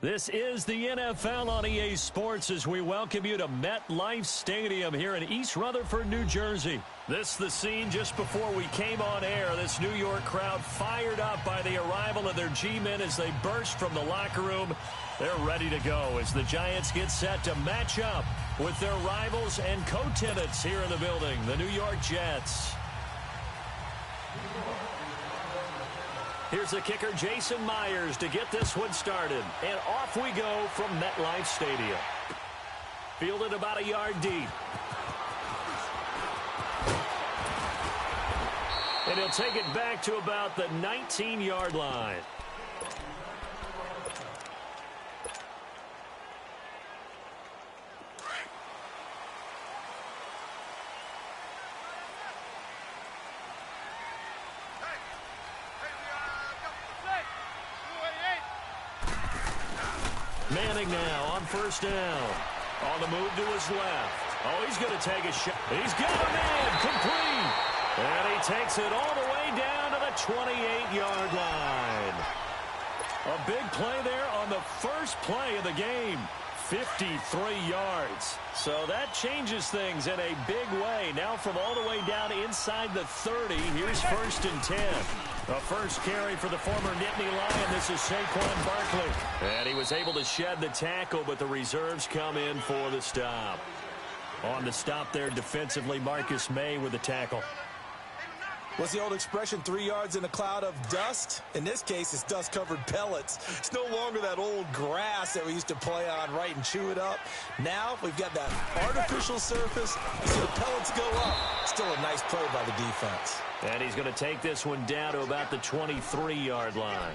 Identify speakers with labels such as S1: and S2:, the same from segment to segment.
S1: This is the NFL on EA Sports as we welcome you to MetLife Stadium here in East Rutherford, New Jersey. This is the scene just before we came on air. This New York crowd fired up by the arrival of their G-men as they burst from the locker room. They're ready to go as the Giants get set to match up with their rivals and co-tenants here in the building, the New York Jets. Here's the kicker, Jason Myers, to get this one started. And off we go from MetLife Stadium. Fielded about a yard deep. And he'll take it back to about the 19-yard line. Manning now on first down. On the move to his left. Oh, he's going to take a shot. He's got a man complete. And he takes it all the way down to the 28-yard line. A big play there on the first play of the game. 53 yards. So that changes things in a big way. Now from all the way down inside the 30, here's first and 10. A first carry for the former Nittany Lion. This is Saquon Barkley. And he was able to shed the tackle, but the reserves come in for the stop. On the stop there defensively, Marcus May with the tackle.
S2: What's the old expression, 3 yards in a cloud of dust? In this case, it's dust-covered pellets. It's no longer that old grass that we used to play on, right, and chew it up. Now we've got that artificial surface. You see the pellets go up. Still a nice play by the defense.
S1: And he's going to take this one down to about the 23-yard line.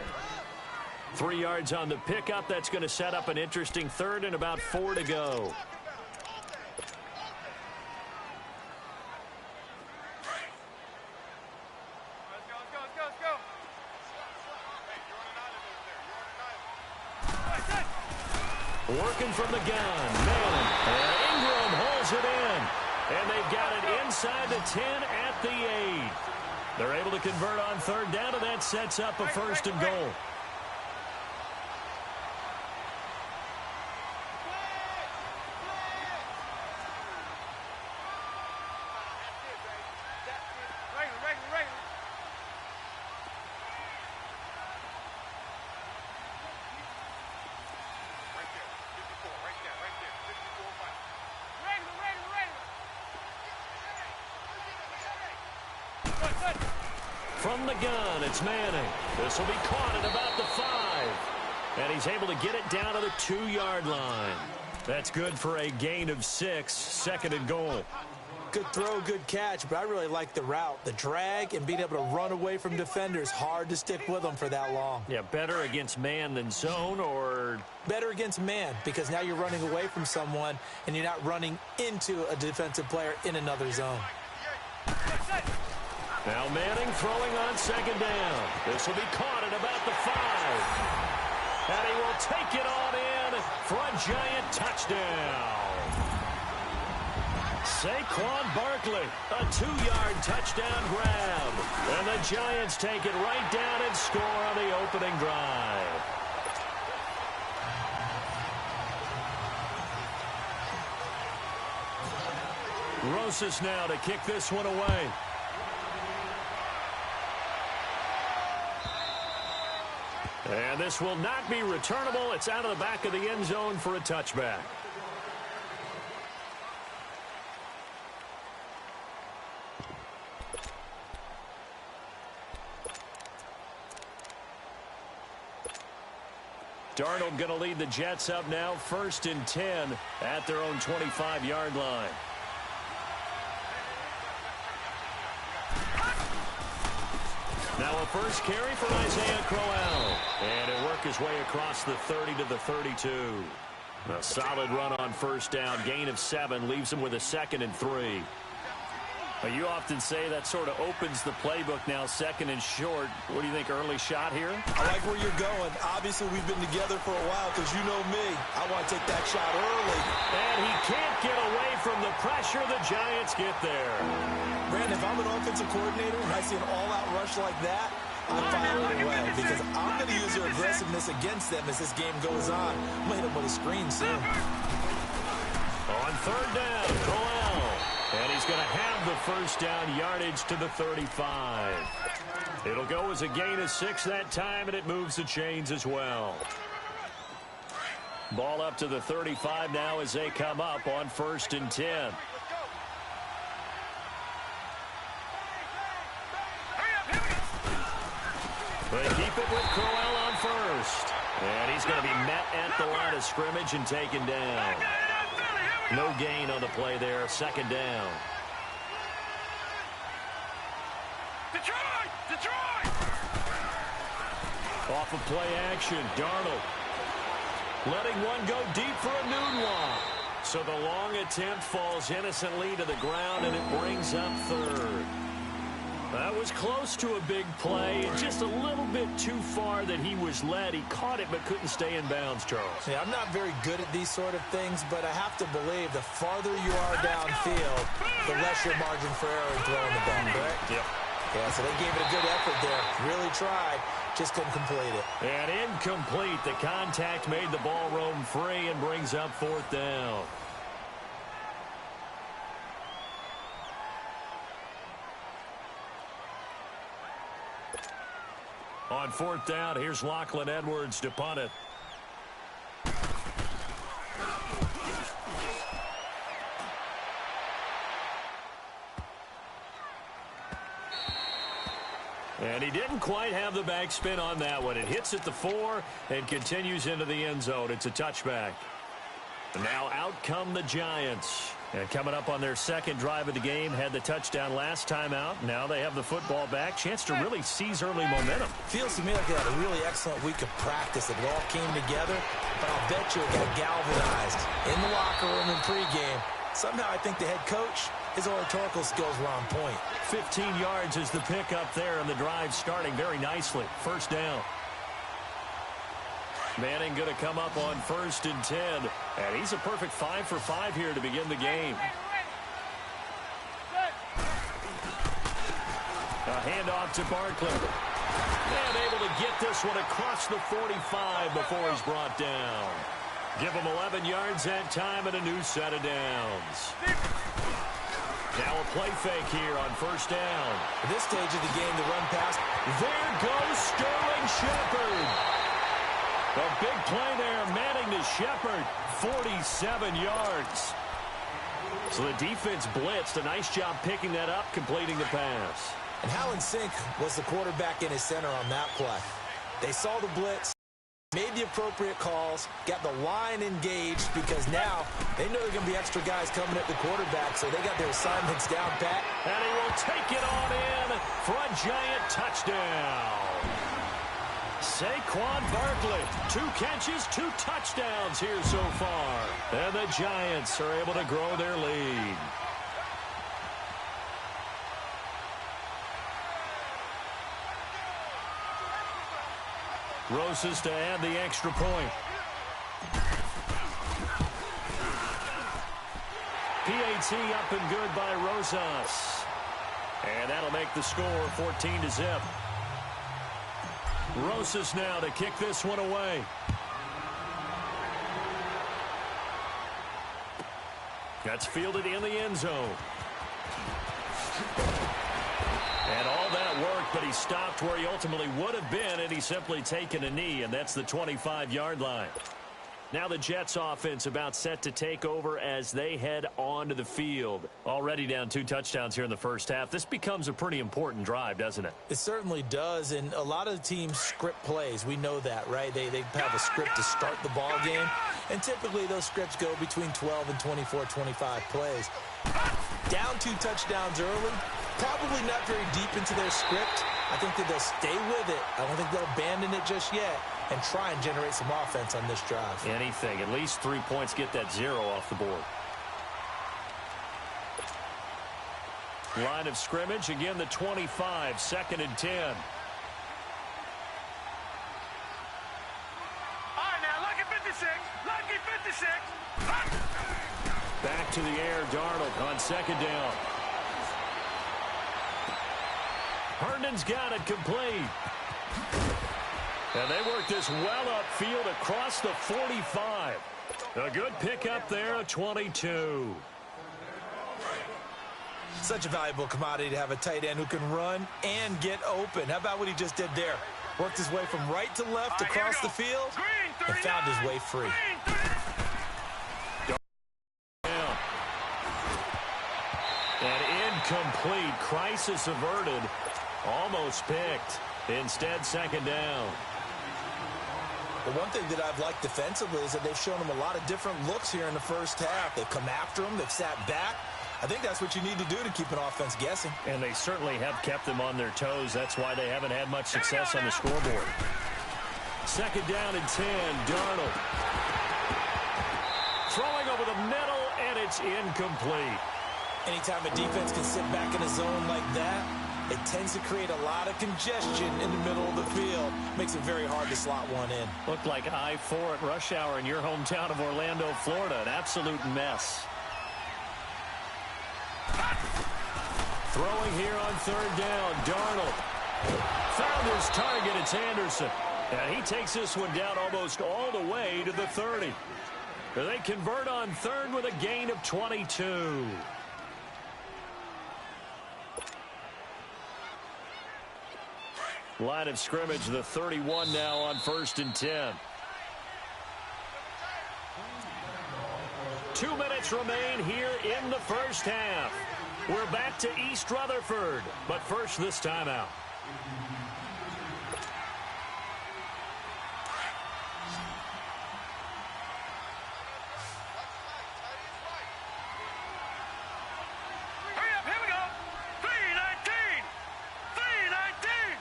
S1: 3 yards on the pickup. That's going to set up an interesting third and about 4 to go. Working from the gun, Manning, and Ingram holds it in. And they've got it inside the 10 at the 8. They're able to convert on third down, and that sets up a first and goal. From the gun, it's Manning. This will be caught at about the 5. And he's able to get it down to the 2-yard line. That's good for a gain of 6, second and goal.
S2: Good throw, good catch, but I really like the route. The drag and being able to run away from defenders. Hard to stick with them for that long.
S1: Yeah, better against man than zone, or?
S2: Better against man, because now you're running away from someone and you're not running into a defensive player in another zone.
S1: Now Manning throwing on second down. This will be caught at about the 5. And he will take it on in for a Giant touchdown. Saquon Barkley, a 2-yard touchdown grab. And the Giants take it right down and score on the opening drive. Rosas now to kick this one away. And this will not be returnable. It's out of the back of the end zone for a touchback. Darnold going to lead the Jets up now, first and 10 at their own 25-yard line. Now a first carry for Isaiah Crowell. And he'll work his way across the 30 to the 32. A solid run on first down. Gain of 7 leaves him with a second and 3. You often say that sort of opens the playbook now, second and short. What do you think, early shot here?
S2: I like where you're going. Obviously, we've been together for a while because you know me. I want to take that shot early.
S1: And he can't get away from the pressure. The Giants get there.
S2: Brandon, if I'm an offensive coordinator and I see an all-out rush like that, I file it away because I'm going to use their aggressiveness against them as this game goes on. I'm going to hit them with a screen soon.
S1: On third down, Crowell. And he's going to have the first down yardage to the 35. It'll go as a gain of 6 that time, and it moves the chains as well. Ball up to the 35 now as they come up on 1st and 10. They keep it with Crowell on first. And he's going to be met at the line of scrimmage and taken down. No gain on the play there. 2nd down. Detroit! Off of play action, Darnold. Letting one go deep for a Nunwa. So the long attempt falls innocently to the ground, and it brings up 3rd. That was close to a big play. Just a little bit too far that he was led. He caught it but couldn't stay in bounds, Charles.
S2: Yeah, I'm not very good at these sort of things, but I have to believe the farther you are downfield, the less your margin for error in throwing the ball, correct?
S1: Yep.
S2: Yeah, so they gave it a good effort there. Really tried. Just couldn't complete it.
S1: And incomplete. The contact made the ball roam free and brings up 4th down. On 4th down, here's Lachlan Edwards to punt it. And he didn't quite have the backspin on that one. It hits at the 4 and continues into the end zone. It's a touchback. And now out come the Giants. And coming up on their 2nd drive of the game, had the touchdown last time out. Now they have the football back. Chance to really seize early momentum.
S2: Feels to me like they had a really excellent week of practice. It all came together, but I'll bet you it got galvanized in the locker room in pregame. Somehow I think the head coach, his oratorical skills were on point.
S1: 15 yards is the pickup there, and the drive starting very nicely. 1st down. Manning going to come up on 1st and 10. And he's a perfect 5 for 5 here to begin the game. A handoff to Barkley. And able to get this one across the 45 before he's brought down. Give him 11 yards that time and a new set of downs. Now a play fake here on 1st down.
S2: At this stage of the game, the run pass.
S1: There goes Sterling Shepard. A big play there, Manning to Shepard, 47 yards. So the defense blitzed. A nice job picking that up, completing the pass.
S2: And how in sync was the quarterback in his center on that play? They saw the blitz, made the appropriate calls, got the line engaged because now they know there are going to be extra guys coming at the quarterback, so they got their assignments down pat.
S1: And he will take it on in for a giant touchdown. Saquon Barkley, 2 catches, 2 touchdowns here so far. And the Giants are able to grow their lead. Rosas to add the extra point. PAT up and good by Rosas. And that'll make the score 14-0. Rosas now to kick this one away. That's fielded in the end zone. And all that worked, but he stopped where he ultimately would have been, and he's simply taken a knee, and that's the 25-yard line. Now the Jets offense about set to take over as they head onto the field. Already down 2 touchdowns here in the first half. This becomes a pretty important drive, doesn't it?
S2: It certainly does, and a lot of the teams script plays. We know that, right? They have a script to start the ball game, and typically those scripts go between 12 and 24, 25 plays. Down 2 touchdowns early, probably not very deep into their script. I think that they'll stay with it. I don't think they'll abandon it just yet and try and generate some offense on this drive.
S1: Anything. At least 3 points, get that 0 off the board. Line of scrimmage, again the 25, 2nd and 10.
S3: All right, now, lucky 56, lucky 56.
S1: Back to the air, Darnold on 2nd down. Herndon's got it complete. And they work this well upfield across the 45. A good pickup there, a 22.
S2: Such a valuable commodity to have a tight end who can run and get open. How about what he just did there? Worked his way from right to left across the field and found his way free.
S1: And incomplete. Crisis averted. Almost picked. Instead, second down.
S2: The one thing that I've liked defensively is that they've shown him a lot of different looks here in the first half. They've come after him. They've sat back. I think that's what you need to do to keep an offense guessing.
S1: And they certainly have kept them on their toes. That's why they haven't had much success on the scoreboard. Second down and 10. Darnold. Throwing over the middle, and it's incomplete.
S2: Anytime a defense can sit back in a zone like that, it tends to create a lot of congestion in the middle of the field. Makes it very hard to slot one in.
S1: Looked like I-4 at rush hour in your hometown of Orlando, Florida. An absolute mess. Throwing here on third down. Darnold found his target. It's Anderson. And he takes this one down almost all the way to the 30. They convert on third with a gain of 22. Line of scrimmage, the 31 now on 1st and 10. 2 minutes remain here in the first half. We're back to East Rutherford, but first this timeout.
S3: Hurry up, here we go. 319. 319.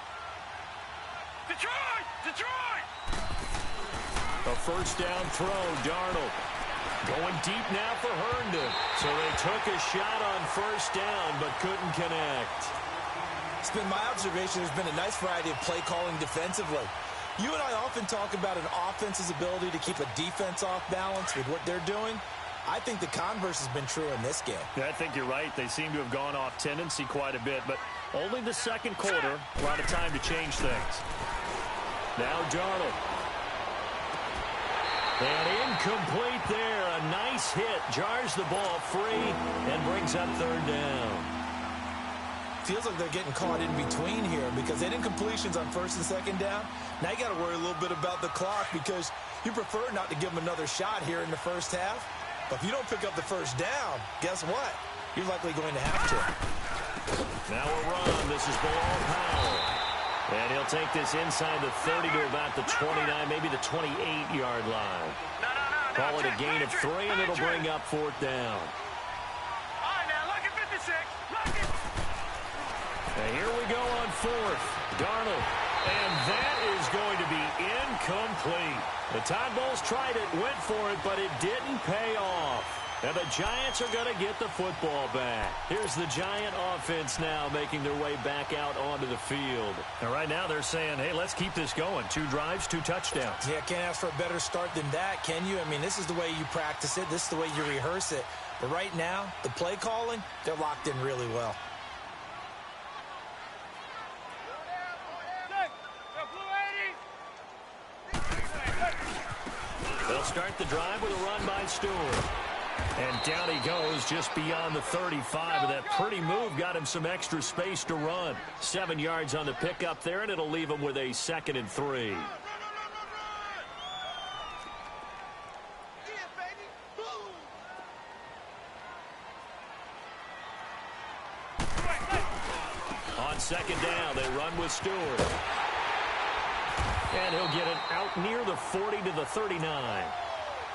S3: Detroit.
S1: A first down throw, Darnold. Going deep now for Herndon. So they took a shot on first down, but couldn't connect.
S2: It's been my observation there's been a nice variety of play calling defensively. You and I often talk about an offense's ability to keep a defense off balance with what they're doing. I think the converse has been true in this game.
S1: Yeah, I think you're right. They seem to have gone off tendency quite a bit, but only the second quarter. A lot of time to change things. Now Darnold. And incomplete there. A nice hit. Jars the ball free and brings up third down.
S2: Feels like they're getting caught in between here because they didn't completions on first and second down. Now you got to worry a little bit about the clock because you prefer not to give them another shot here in the first half. But if you don't pick up the first down, guess what? You're likely going to have to.
S1: Now a run. This is Bilal Powell. And he'll take this inside the 30 to about the 29, maybe the 28-yard line. Call it a gain of 3, and it'll bring up fourth down.
S3: All right, now, look at 56. Look at...
S1: And here we go on fourth. Darnold. And that is going to be incomplete. The Tide Bulls tried it, went for it, but it didn't pay off. And the Giants are going to get the football back. Here's the Giant offense now making their way back out onto the field. And right now they're saying, hey, let's keep this going. 2 drives, 2 touchdowns.
S2: Yeah, can't ask for a better start than that, can you? I mean, this is the way you practice it. This is the way you rehearse it. But right now, the play calling, they're locked in really well.
S1: They'll start the drive with a run by Stewart. And down he goes just beyond the 35. And that pretty move got him some extra space to run. 7 yards on the pickup there, and it'll leave him with a 2nd and 3. On second down, they run with Stewart. And he'll get it out near the 40 to the 39.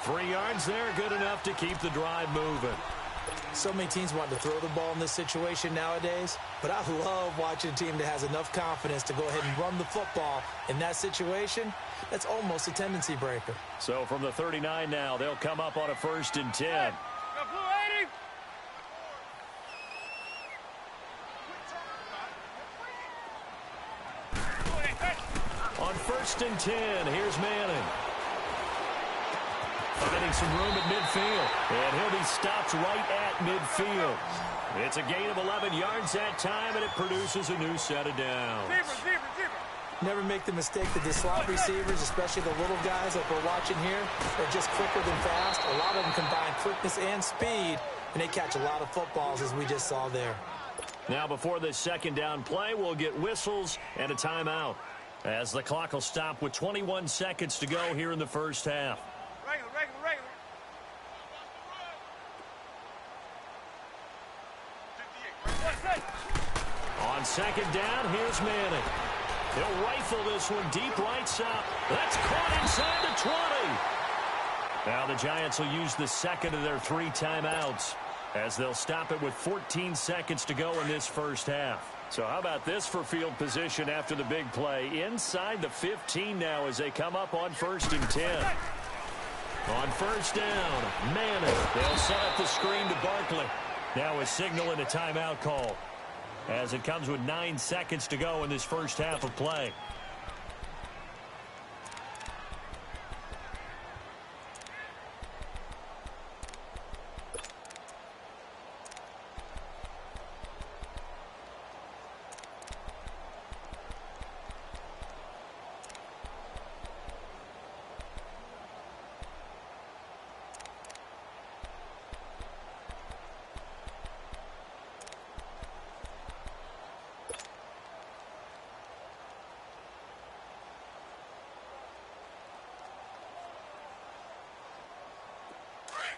S1: 3 yards there, good enough to keep the drive moving.
S2: So many teams want to throw the ball in this situation nowadays, but I love watching a team that has enough confidence to go ahead and run the football in that situation. That's almost a tendency breaker.
S1: So from the 39 now, they'll come up on a 1st and 10. On 1st and 10, here's Manning. Finding some room at midfield. And he'll be stopped right at midfield. It's a gain of 11 yards that time, and it produces a new set of downs.
S3: Zebra.
S2: Never make the mistake that the slot receivers, especially the little guys like we're watching here, are just quicker than fast. A lot of them combine quickness and speed, and they catch a lot of footballs, as we just saw there.
S1: Now, before this second down play, we'll get whistles and a timeout, as the clock will stop with 21 seconds to go here in the first half.
S3: Regular.
S1: On second down, here's Manning. He'll rifle this one deep right side. That's caught inside the 20. Now the Giants will use the second of their 3 timeouts, as they'll stop it with 14 seconds to go in this first half. So how about this for field position after the big play? Inside the 15 now as they come up on 1st and 10. On first down, Manning. They'll set up the screen to Barkley. Now a signal and a timeout call, as it comes with 9 seconds to go in this first half of play.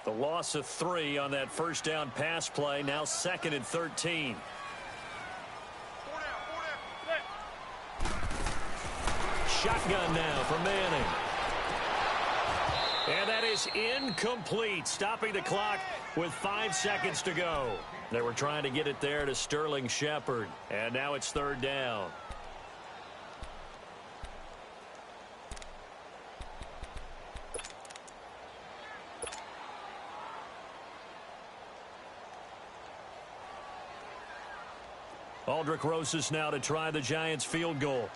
S1: The loss of 3 on that first down pass play. Now 2nd and 13. Shotgun now for Manning. And that is incomplete, stopping the clock with 5 seconds to go. They were trying to get it there to Sterling Shepard. And now it's 3rd down. Aldrick Rosas now to try the Giants field goal.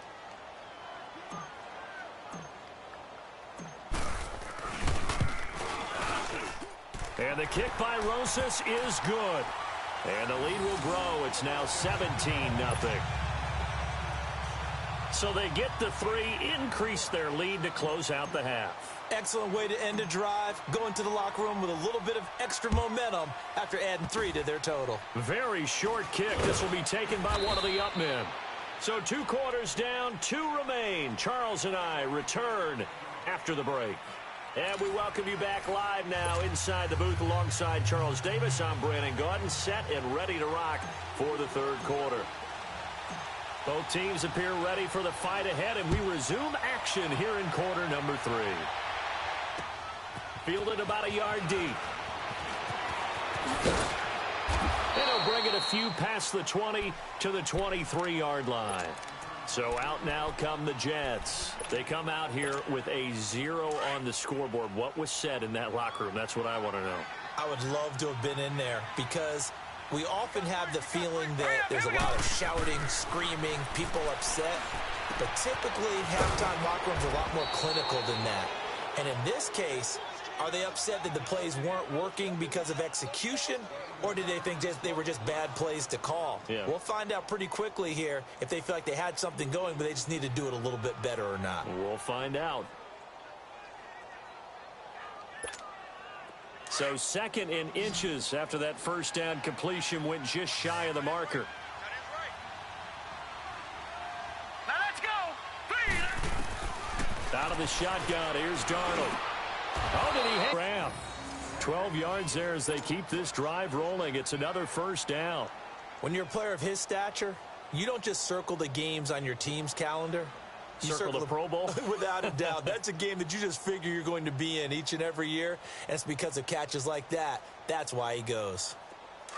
S1: And the kick by Rosas is good. And the lead will grow. It's now 17-0. So they get the 3, increase their lead to close out the half.
S2: Excellent way to end a drive. Go into the locker room with a little bit of extra momentum after adding 3 to their total.
S1: Very short kick. This will be taken by one of the up men. So 2 quarters down, 2 remain. Charles and I return after the break. And we welcome you back live now inside the booth alongside Charles Davis. I'm BrianAkaDaddy, set and ready to rock for the 3rd quarter. Both teams appear ready for the fight ahead, and we resume action here in quarter number 3. Fielded about a yard deep. And he'll bring it a few past the 20 to the 23-yard line. So out now come the Jets. They come out here with a 0 on the scoreboard. What was said in that locker room? That's what I want to know.
S2: I would love to have been in there, because we often have the feeling that there's a lot of shouting, screaming, people upset. But typically, halftime locker rooms are a lot more clinical than that. And in this case, are they upset that the plays weren't working because of execution, or did they think they were just bad plays to call?
S1: Yeah.
S2: We'll find out pretty quickly here if they feel like they had something going, but they just need to do it a little bit better or not.
S1: We'll find out. So 2nd and inches after that first down completion went just shy of the marker.
S3: Now let's go.
S1: Out of the shotgun, here's Darnold. Oh, did he hit Graham? 12 yards there as they keep this drive rolling. It's another first down.
S2: When you're a player of his stature, you don't just circle the games on your team's calendar. You
S1: circle the Pro Bowl?
S2: Without a doubt. That's a game that you just figure you're going to be in each and every year, and it's because of catches like that. That's why he goes.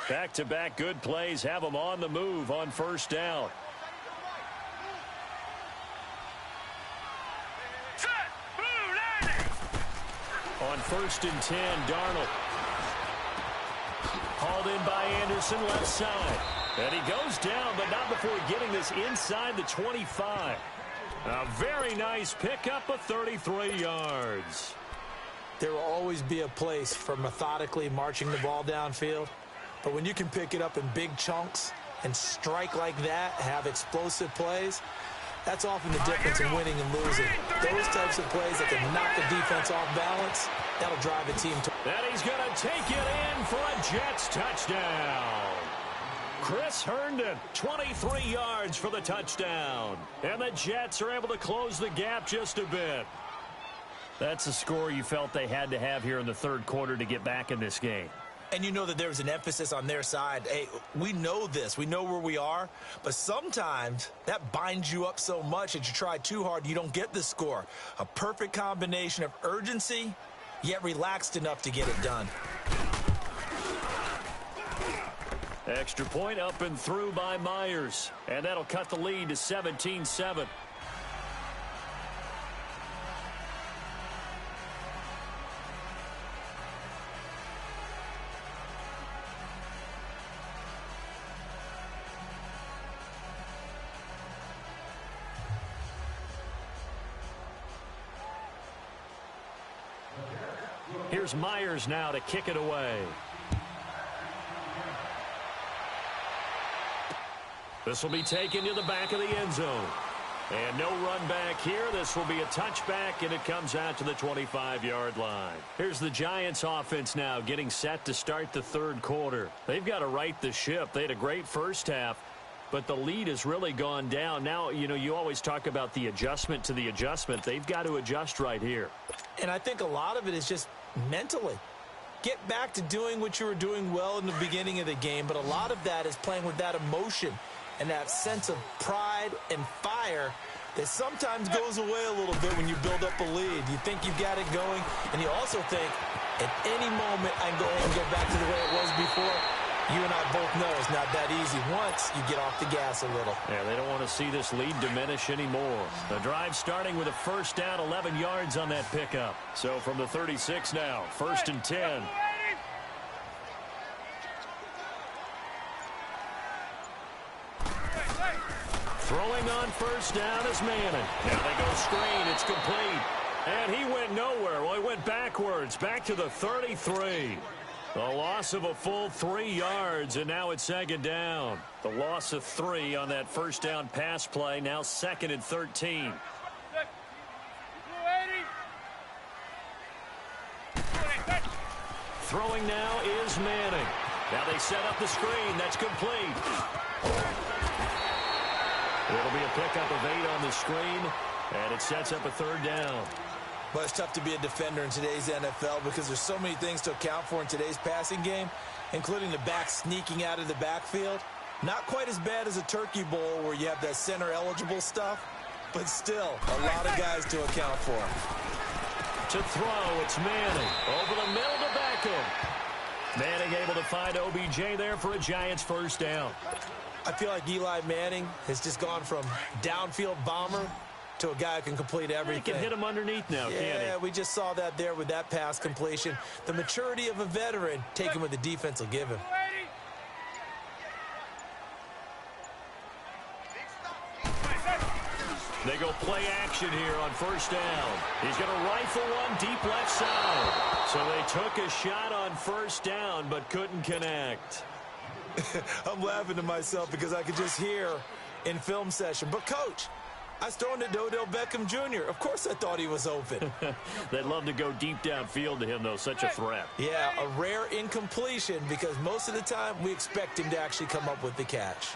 S1: Back-to-back good plays have him on the move on first down. On 1st and 10, Darnold. Hauled in by Anderson, left side. And he goes down, but not before getting this inside the 25. A very nice pickup of 33 yards.
S2: There will always be a place for methodically marching the ball downfield, But when you can pick it up in big chunks and strike like that, have explosive plays, that's often the difference in winning and losing. Those types of plays that can knock the defense off balance, that'll drive a team to...
S1: And he's going to take it in for a Jets touchdown. Chris Herndon, 23 yards for the touchdown. And the Jets are able to close the gap just a bit. That's a score you felt they had to have here in the third quarter to get back in this game.
S2: And you know that there's an emphasis on their side. Hey, we know this. We know where we are. But sometimes that binds you up so much that you try too hard, you don't get the score. A perfect combination of urgency, yet relaxed enough to get it done.
S1: Extra point up and through by Myers. And that'll cut the lead to 17-7. Here's Myers now to kick it away. This will be taken to the back of the end zone. And no run back here. This will be a touchback, and it comes out to the 25-yard line. Here's the Giants offense now getting set to start the third quarter. They've got to right the ship. They had a great first half, but the lead has really gone down. Now, you know, you always talk about the adjustment to the adjustment. They've got to adjust right here.
S2: And I think a lot of it is just mentally. Get back to doing what you were doing well in the beginning of the game, but a lot of that is playing with that emotion and that sense of pride and fire that sometimes goes away a little bit when you build up a lead. You think you've got it going, and you also think at any moment I can go ahead and get back to the way it was before. You and I both know it's not that easy once you get off the gas a little.
S1: Yeah, they don't want to see this lead diminish anymore. The drive starting with a first down, 11 yards on that pickup. So from the 36 now, 1st and 10. Throwing on first down is Manning. Now they go screen. It's complete. And he went nowhere. Well, he went backwards, back to the 33. The loss of a full 3 yards, and now it's 2nd down. The loss of 3 on that first down pass play, now 2nd and 13. Throwing now is Manning. Now they set up the screen. That's complete. It'll be a pickup of 8 on the screen, and it sets up a 3rd down.
S2: But it's tough to be a defender in today's NFL because there's so many things to account for in today's passing game, including the back sneaking out of the backfield. Not quite as bad as a turkey bowl where you have that center-eligible stuff, but still a lot of guys to account for.
S1: To throw, it's Manning. Over the middle to Beckham. Manning able to find OBJ there for a Giants first down.
S2: I feel like Eli Manning has just gone from downfield bomber to a guy who can complete everything.
S1: He can hit him underneath now, can't he?
S2: Yeah, we just saw that there with that pass completion. The maturity of a veteran, taking what the defense will give him.
S1: They go play action here on first down. He's going to rifle one deep left side. So they took a shot on first down but couldn't connect.
S2: I'm laughing to myself because I could just hear in film session. But, Coach, I was throwing to Odell Beckham Jr. Of course I thought he was open.
S1: They'd love to go deep downfield to him, though. Such a threat.
S2: Yeah, a rare incompletion because most of the time we expect him to actually come up with the catch.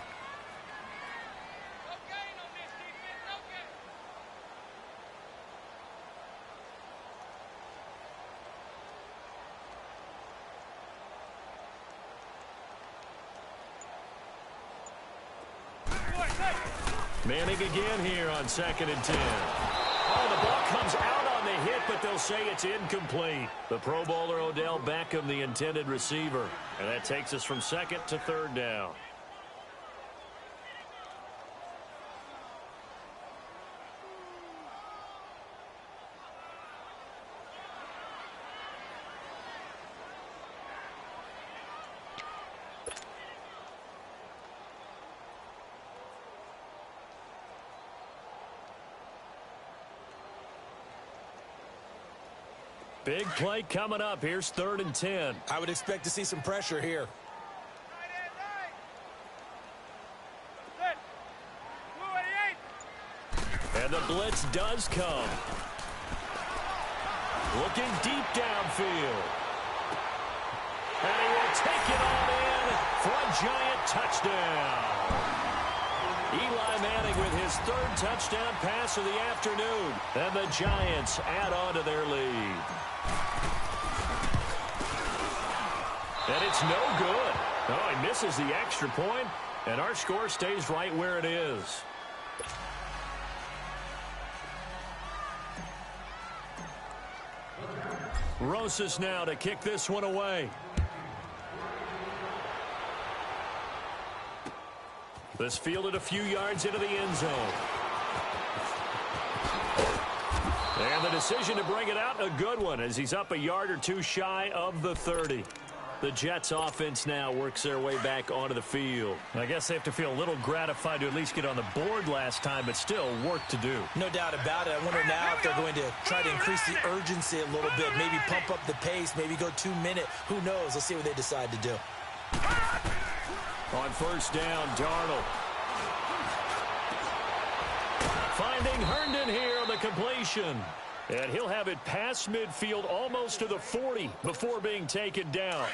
S1: Manning again here on 2nd and 10. Oh, the ball comes out on the hit, but they'll say it's incomplete. The Pro Bowler Odell Beckham, the intended receiver. And that takes us from 2nd to 3rd down. Big play coming up. Here's 3rd and 10.
S2: I would expect to see some pressure here.
S1: the blitz does come. Looking deep downfield. And he will take it on in for a giant touchdown. Eli Manning with his third touchdown pass of the afternoon. And the Giants add on to their lead. And it's no good. Oh, he misses the extra point, and our score stays right where it is. Rosas now to kick this one away. This fielded a few yards into the end zone. And the decision to bring it out, a good one, as he's up a yard or two shy of the 30. The Jets offense now works their way back onto the field. I guess they have to feel a little gratified to at least get on the board last time, but still work to do.
S2: No doubt about it. I wonder now if they're going to try to increase the urgency a little bit, maybe pump up the pace, maybe go 2 minute. Who knows? Let's see what they decide to do.
S1: On first down, Darnold. Finding Herndon here on the completion. And he'll have it past midfield almost to the 40 before being taken down.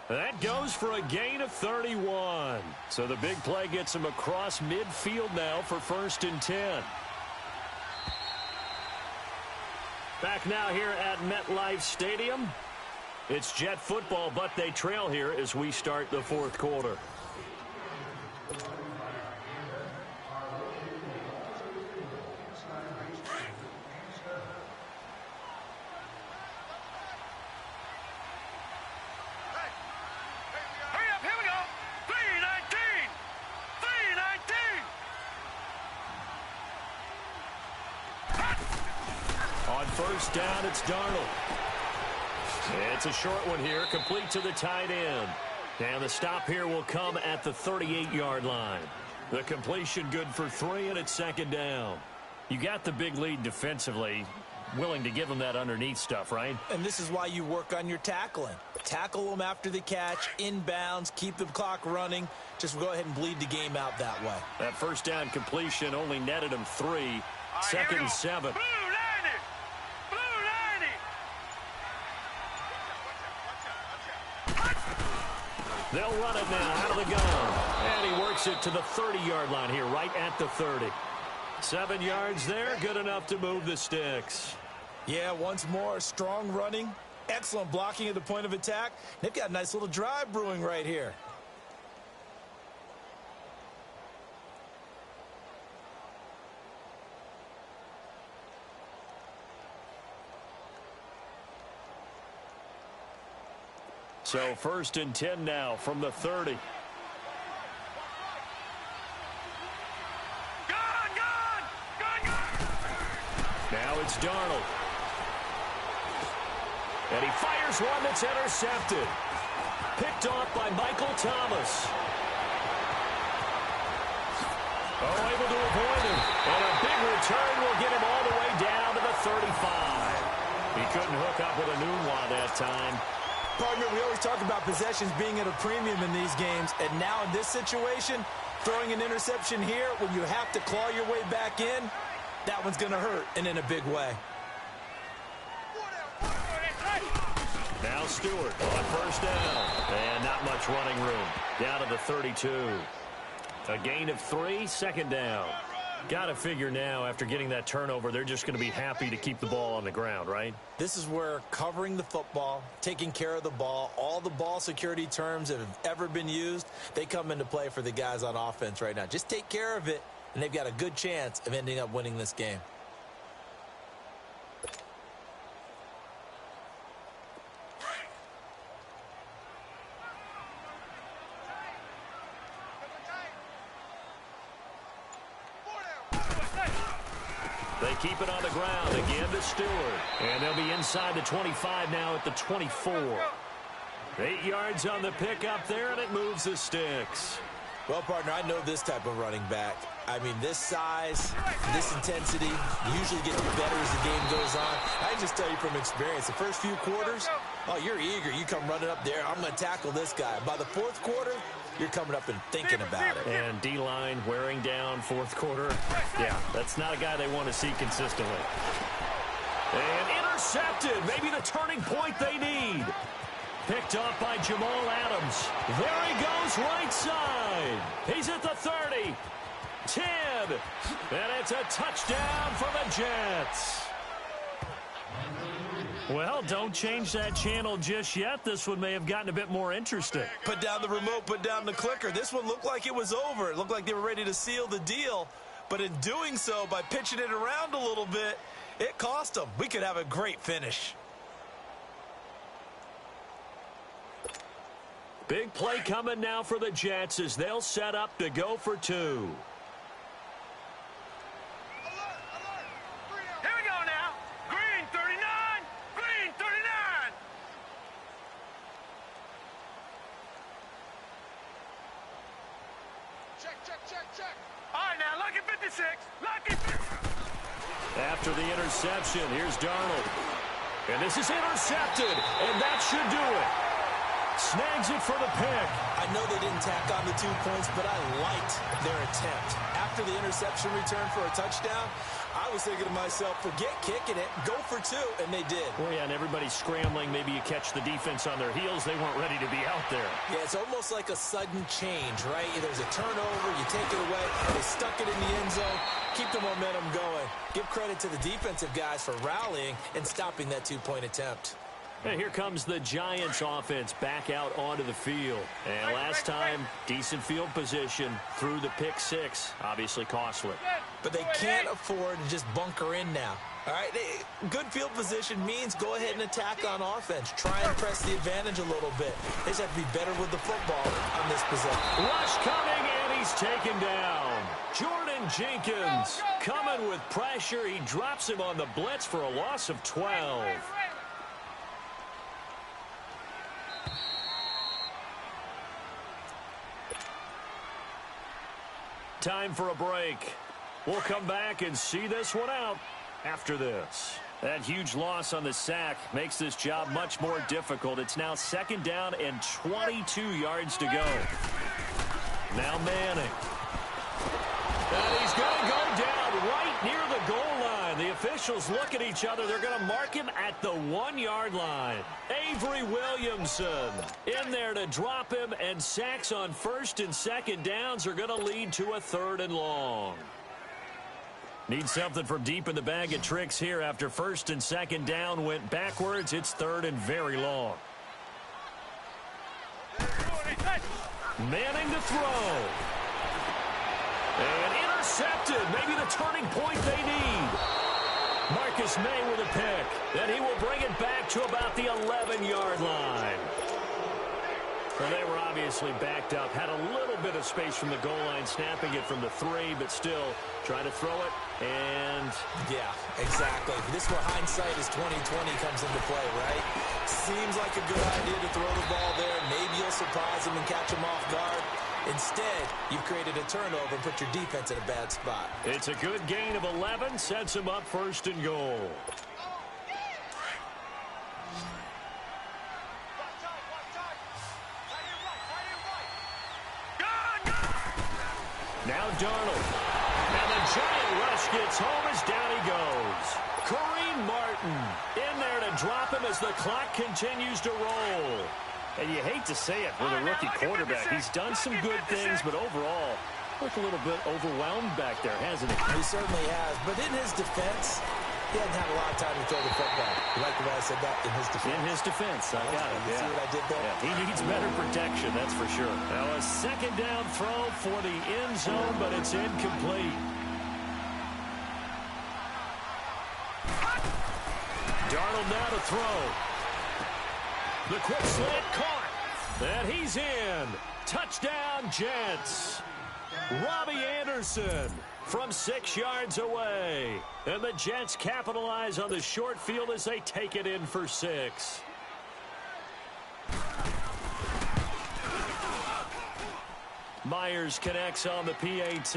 S1: That goes for a gain of 31. So the big play gets him across midfield now for 1st and 10. Back now here at MetLife Stadium. It's Jet football, but they trail here as we start the 4th quarter. First down, it's Darnold. It's a short one here, complete to the tight end. And the stop here will come at the 38-yard line. The completion good for 3, and it's 2nd down. You got the big lead defensively, willing to give them that underneath stuff, right?
S2: And this is why you work on your tackling. Tackle them after the catch, inbounds, keep the clock running. Just go ahead and bleed the game out that way.
S1: That first down completion only netted him 3. 2nd and 7. They'll run it now out of the gun. And he works it to the 30-yard line here, right at the 30. 7 yards there, good enough to move the sticks.
S2: Yeah, once more, strong running, excellent blocking at the point of attack. They've got a nice little drive brewing right here.
S1: So 1st and 10 now from the 30. Now it's Darnold. And he fires one that's intercepted. Picked off by Michael Thomas. Oh, able to avoid him. And a big return will get him all the way down to the 35. He couldn't hook up with a Nunwa that time.
S2: Partner, we always talk about possessions being at a premium in these games, and now in this situation, throwing an interception here when you have to claw your way back in, that one's going to hurt, and in a big way.
S1: Now Stewart on first down, and not much running room. Down to the 32. A gain of 3, 2nd down. Got to figure now, after getting that turnover, they're just going to be happy to keep the ball on the ground, right?
S2: This is where covering the football, taking care of the ball, all the ball security terms that have ever been used, they come into play for the guys on offense right now. Just take care of it, and they've got a good chance of ending up winning this game.
S1: They keep it on the ground again to Stewart. And they'll be inside the 25 now at the 24. 8 yards on the pickup there, and it moves the sticks.
S2: Well, partner, I know this type of running back. I mean, this size, this intensity usually gets better as the game goes on. I can just tell you from experience, the first few quarters, oh, you're eager. You come running up there, I'm going to tackle this guy. By the 4th quarter, you're coming up and thinking about it.
S1: And D-line wearing down fourth quarter. Yeah, that's not a guy they want to see consistently. And intercepted. Maybe the turning point they need. Picked up by Jamal Adams. There he goes, right side. He's at the 30. 10. And it's a touchdown for the Jets. Well, don't change that channel just yet. This one may have gotten a bit more interesting.
S2: Put down the remote, put down the clicker. This one looked like it was over. It looked like they were ready to seal the deal. But in doing so, by pitching it around a little bit, it cost them. We could have a great finish.
S1: Big play coming now for the Jets as they'll set up to go for 2.
S3: Here we go now. Green 39. Green 39. Check. All right, now, lucky 56. Lucky 56.
S1: After the interception, here's Darnold. And this is intercepted, and that should do it. Snags it for the pick.
S2: I know they didn't tack on the 2 points, but I liked their attempt. After the interception return for a touchdown, I was thinking to myself, forget kicking it, go for 2, and they did.
S1: Well, yeah, and everybody's scrambling. Maybe you catch the defense on their heels. They weren't ready to be out there.
S2: Yeah, it's almost like a sudden change, right? There's a turnover, you take it away, they stuck it in the end zone, keep the momentum going. Give credit to the defensive guys for rallying and stopping that 2-point attempt.
S1: And here comes the Giants offense back out onto the field. And last time, decent field position through the pick 6. Obviously costly.
S2: But they can't afford to just bunker in now. All right, good field position means go ahead and attack on offense. Try and press the advantage a little bit. They just have to be better with the football on this possession.
S1: Rush coming, and he's taken down. Jordan Jenkins coming with pressure. He drops him on the blitz for a loss of 12. Time for a break. We'll come back and see this one out after this. That huge loss on the sack makes this job much more difficult. It's now 2nd down and 22 yards to go. Now Manning. And he's going to go down right near the goal line. The officials look at each other. They're going to mark him at the 1-yard line. Avery Williamson in there to drop him, and sacks on 1st and 2nd downs are going to lead to a 3rd and long. Need something from deep in the bag of tricks here. After 1st and 2nd down went backwards, it's 3rd and very long. Manning to throw. And intercepted. Maybe the turning point they need. Marcus May with a pick. Then he will bring it back to about the 11-yard line. Well, they were obviously backed up. Had a little bit of space from the goal line, snapping it from the 3, but still trying to throw it. And
S2: yeah, exactly. This is where hindsight is 20/20 comes into play, right? Seems like a good idea to throw the ball there. Maybe you'll surprise them and catch them off guard. Instead, you've created a turnover and put your defense in a bad spot.
S1: It's a good gain of 11, sets him up 1st and goal. Now Darnold. And the giant rush gets home as down he goes. Kareem Martin in there to drop him as the clock continues to roll. And you hate to say it with a rookie quarterback. He's done some good things, but overall, looked a little bit overwhelmed back there, hasn't he?
S2: He certainly has. But in his defense, he hasn't had a lot of time to throw the football. You like the way I said that? In his defense.
S1: In his defense, I got it.
S2: You see what I did there?
S1: Yeah, he needs better protection, that's for sure. Now a 2nd down throw for the end zone, but it's incomplete. Darnold now to throw. The quick slant caught. And he's in. Touchdown, Jets. Robbie Anderson from 6 yards away. And the Jets capitalize on the short field as they take it in for 6. Myers connects on the PAT.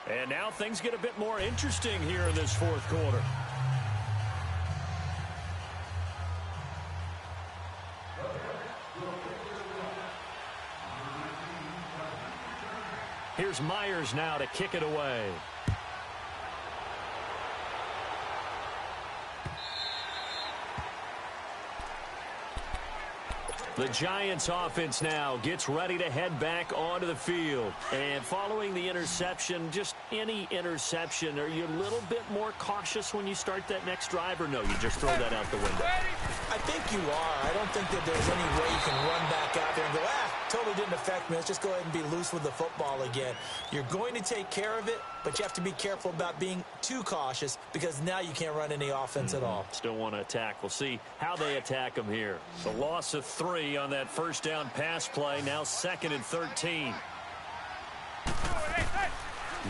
S1: And now things get a bit more interesting here in this 4th quarter. Here's Myers now to kick it away. The Giants offense now gets ready to head back onto the field. And following the interception, just any interception, are you a little bit more cautious when you start that next drive, or no, you just throw that out the window?
S2: I think you are. I don't think that there's any way you can run back out there and go, totally didn't affect me. Let's just go ahead and be loose with the football again. You're going to take care of it, but you have to be careful about being too cautious because now you can't run any offense at all.
S1: Still want to attack. We'll see how they attack them here. The loss of 3 on that first down pass play, now 2nd and 13.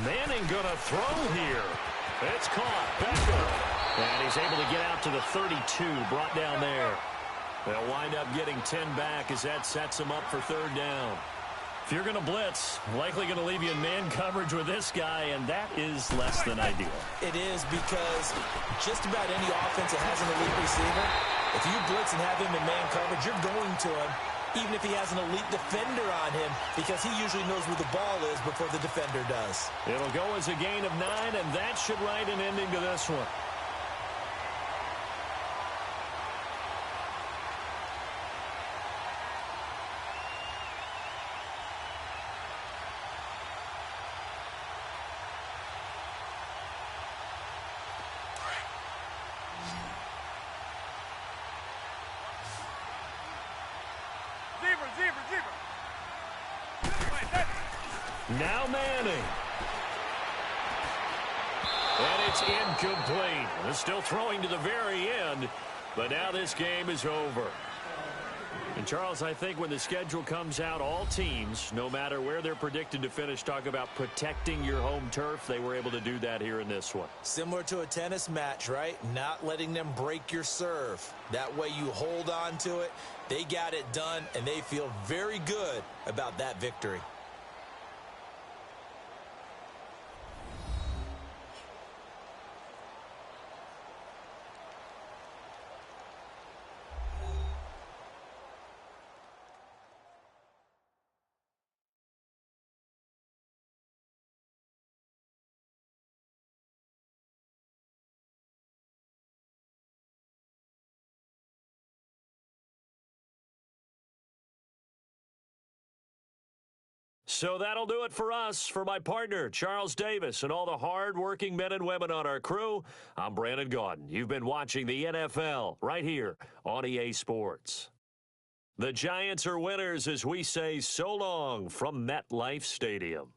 S1: Manning gonna throw here. It's caught. Becker. And he's able to get out to the 32, brought down there. They'll wind up getting 10 back as that sets them up for 3rd down. If you're going to blitz, likely going to leave you in man coverage with this guy, and that is less than ideal.
S2: It is because just about any offense that has an elite receiver, if you blitz and have him in man coverage, you're going to him, even if he has an elite defender on him, because he usually knows where the ball is before the defender does.
S1: It'll go as a gain of 9, and that should write an ending to this one. Now Manning. And it's incomplete. They're still throwing to the very end, but now this game is over. And, Charles, I think when the schedule comes out, all teams, no matter where they're predicted to finish, talk about protecting your home turf. They were able to do that here in this one.
S2: Similar to a tennis match, right? Not letting them break your serve. That way you hold on to it. They got it done, and they feel very good about that victory.
S1: So that'll do it for us. For my partner, Charles Davis, and all the hard-working men and women on our crew, I'm Brandon Gaudin. You've been watching the NFL right here on EA Sports. The Giants are winners as we say so long from MetLife Stadium.